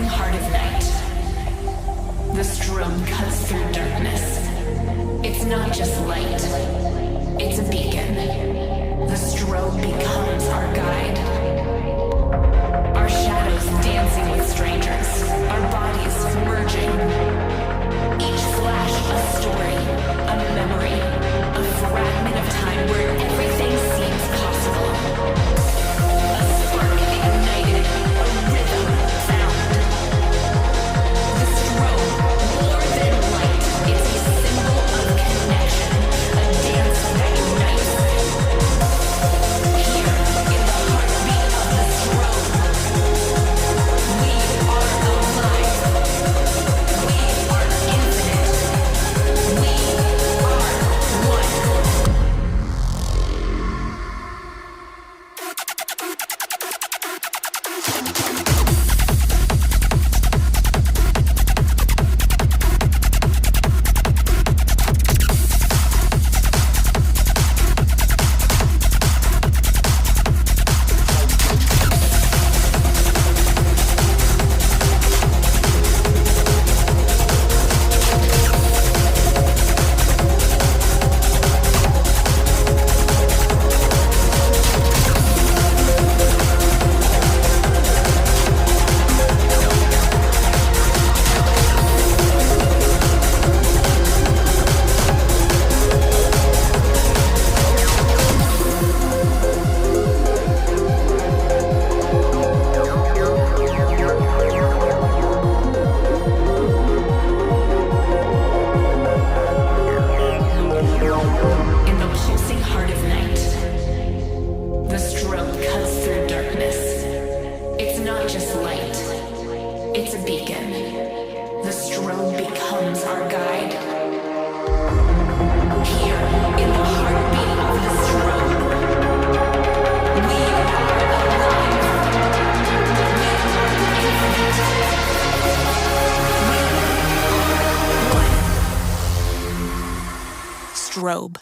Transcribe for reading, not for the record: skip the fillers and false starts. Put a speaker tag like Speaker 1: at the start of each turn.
Speaker 1: pulsing heart of night, the strobe cuts through darkness. It's not just light, it's a beacon. The strobe becomes our guide. Our shadows dancing with strangers, our bodies merging. Each flash a story, a memory, a fragment of time where everything seems possible. A spark ignited, a rhythm found. The strobe, more than light, it's a symbol of connection, a dance that unites. Here, in the heartbeat of the strobe, we are alive. We are infinite. We are one. In the pulsing heart of night, the strobe cuts through darkness. It's not just light, it's a beacon. The strobe becomes our guide. Here, in the heartbeat of the strobe, we are alive. We are infinite. We are one.
Speaker 2: Strobe.